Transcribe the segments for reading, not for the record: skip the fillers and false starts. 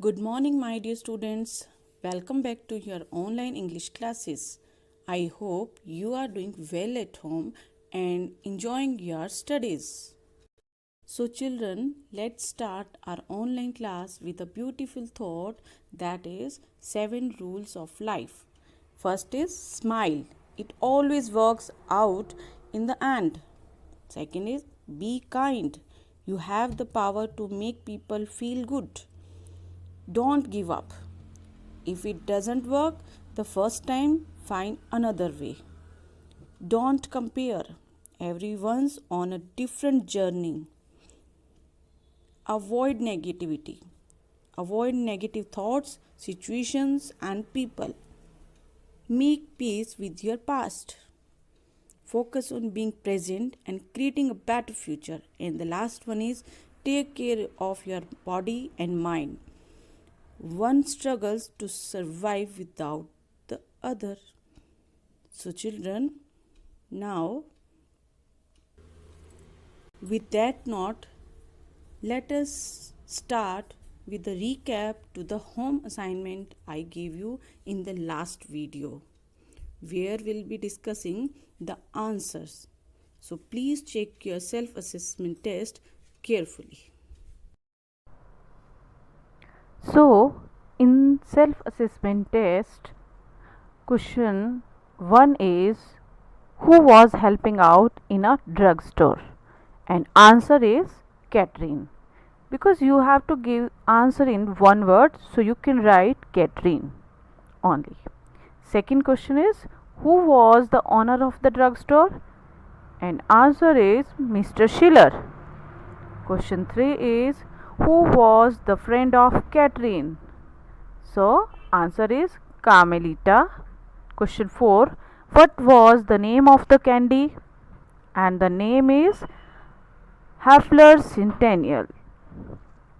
Good morning, my dear students. Welcome back to your online English classes. I hope you are doing well at home and enjoying your studies. So, children, let's start our online class with a beautiful thought, that is 7 rules of life. First is smile. It always works out in the end. Second is be kind. You have the power to make people feel good. Don't give up. If it doesn't work the first time, find another way. Don't compare. Everyone's on a different journey. Avoid negativity. Avoid negative thoughts, situations, and people. Make peace with your past. Focus on being present and creating a better future. And the last one is take care of your body and mind. One struggles to survive without the other. So, children, now with that note, let us start with the recap to the home assignment I gave you in the last video, where we'll be discussing the answers. So, please check your self assessment test carefully. So, in self-assessment test, question 1 is who was helping out in a drugstore? And answer is Catherine. Because you have to give answer in one word, so you can write Catherine only. Second question is who was the owner of the drugstore? And answer is Mr. Schiller. Question 3 is who was the friend of Catherine? So, answer is Carmelita. Question 4. What was the name of the candy? And the name is Hafler Centennial.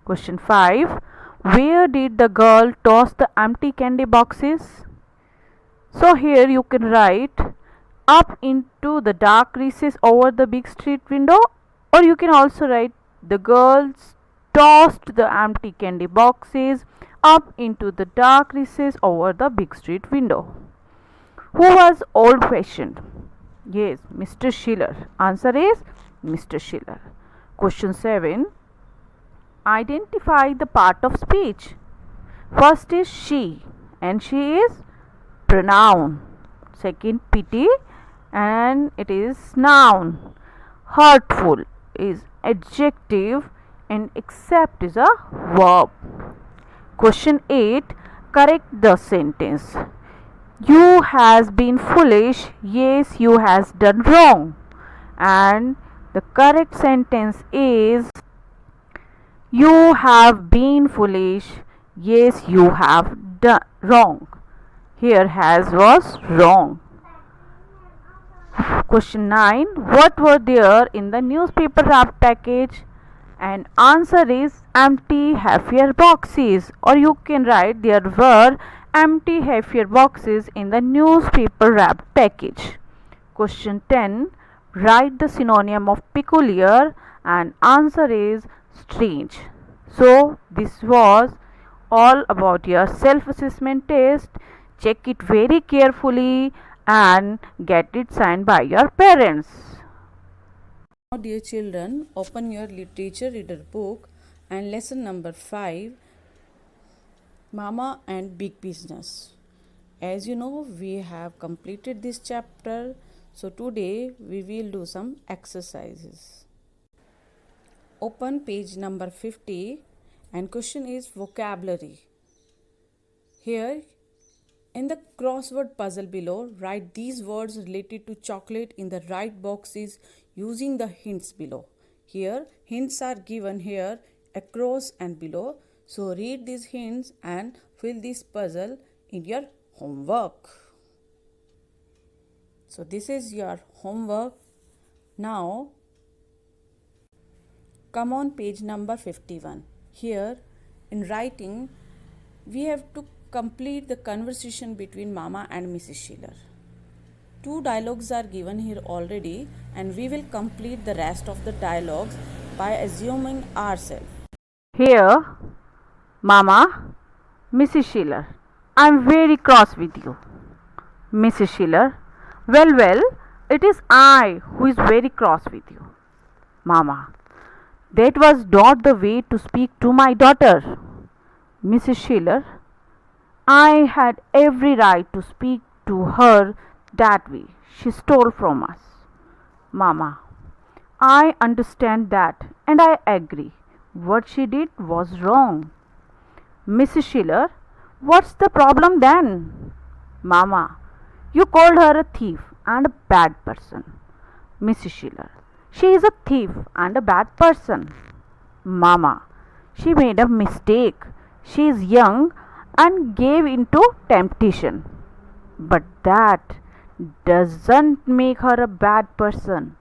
Question 5. Where did the girl toss the empty candy boxes? So, here you can write up into the dark recess over the big street window, or you can also write the girls tossed the empty candy boxes up into the dark recess over the big street window. Who was old fashioned? Yes, Mr. Schiller. Answer is Mr. Schiller. Question 7. Identify the part of speech. First is she, and she is pronoun. Second, pity, and it is noun. Hurtful is adjective, and accept is a verb. Question 8. Correct the sentence. You has been foolish. Yes, you has done wrong. And the correct sentence is you have been foolish. Yes, you have done wrong. Here has was wrong. Question 9. What were there in the newspaper wrap package? And answer is empty half-year boxes, or you can write there were empty half-year boxes in the newspaper wrap package. Question 10. Write the synonym of peculiar, and answer is strange. So this was all about your self-assessment test. Check it very carefully and get it signed by your parents. Now, dear children, open your literature reader book and lesson number 5, Mama and Big Business. As you know, we have completed this chapter. So today we will do some exercises. Open page number 50 and question is vocabulary. Here in the crossword puzzle below, write these words related to chocolate in the right boxes using the hints below. Here hints are given here across and below. So read these hints and fill this puzzle in your homework. So this is your homework. Now come on page number 51. Here in writing we have to complete the conversation between Mama and Mrs. Schiller. 2 dialogues are given here already, and we will complete the rest of the dialogues by assuming ourselves. Here, Mama, Mrs. Schiller, I'm very cross with you. Mrs. Schiller, well, it is I who is very cross with you. Mama, that was not the way to speak to my daughter. Mrs. Schiller, I had every right to speak to her that way. She stole from us. Mama, I understand that and I agree. What she did was wrong. Mrs. Schiller, what's the problem then? Mama, you called her a thief and a bad person. Mrs. Schiller, she is a thief and a bad person. Mama, she made a mistake. She is young and gave into temptation. But that doesn't make her a bad person.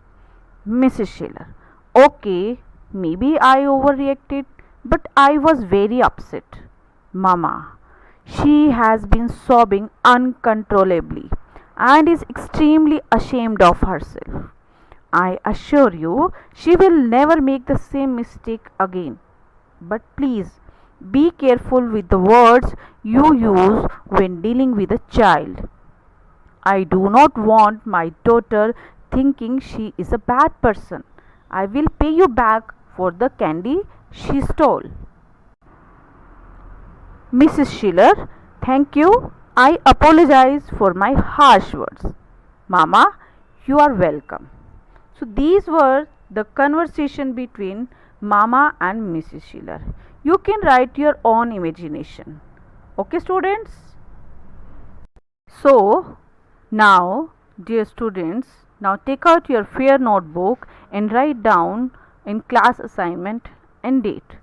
Mrs. Schiller, okay, maybe I overreacted, but I was very upset. Mama, she has been sobbing uncontrollably and is extremely ashamed of herself. I assure you, she will never make the same mistake again. But please be careful with the words you use when dealing with a child. I do not want my daughter thinking she is a bad person. I will pay you back for the candy she stole. Mrs. Schiller, thank you. I apologize for my harsh words. Mama, you are welcome. So these were the conversation between Mama and Mrs. Schiller. You can write your own imagination. Okay, students? So now, dear students, now take out your fair notebook and write down in class assignment and date.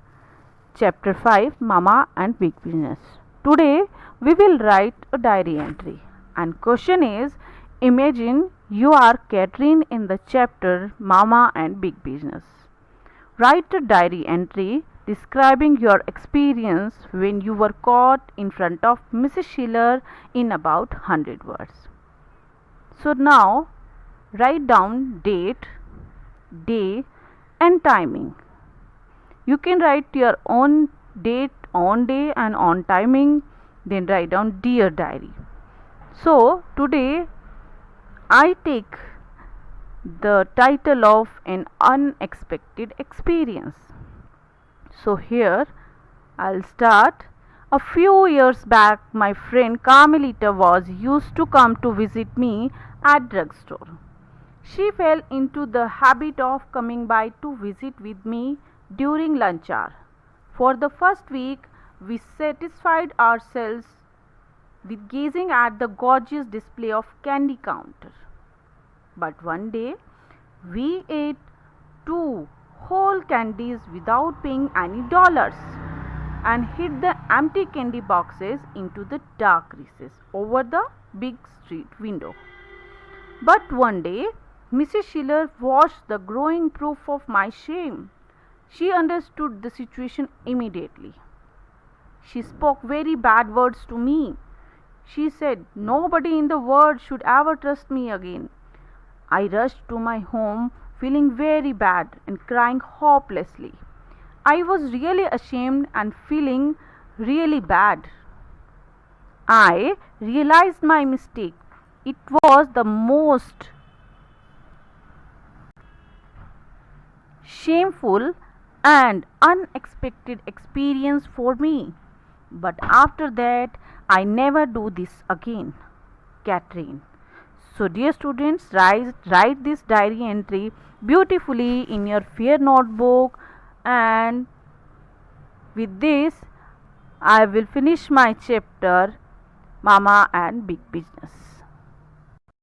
Chapter 5, Mama and Big Business. Today we will write a diary entry, and question is, imagine you are Catherine in the chapter Mama and Big Business. Write a diary entry describing your experience when you were caught in front of Mrs. Schiller in about 100 words. So now write down date, day and timing. You can write your own date, on day and on timing, then write down dear diary. So today I take the title of an unexpected experience. So here I'll start. A few years back, my friend Carmelita was used to come to visit me at drugstore. She fell into the habit of coming by to visit with me during lunch hour. For the first week, we satisfied ourselves with gazing at the gorgeous display of candy counter. But one day, we ate 2 whole candies without paying any dollars and hid the empty candy boxes into the dark recess over the big street window. But one day, Mrs. Schiller watched the growing proof of my shame. She understood the situation immediately. She spoke very bad words to me. She said, nobody in the world should ever trust me again. I rushed to my home feeling very bad and crying hopelessly. I was really ashamed and feeling really bad. I realized my mistake. It was the most shameful and unexpected experience for me. But after that, I never do this again. Catherine. So, dear students, write this diary entry beautifully in your fair notebook, and with this, I will finish my chapter Mama and Big Business.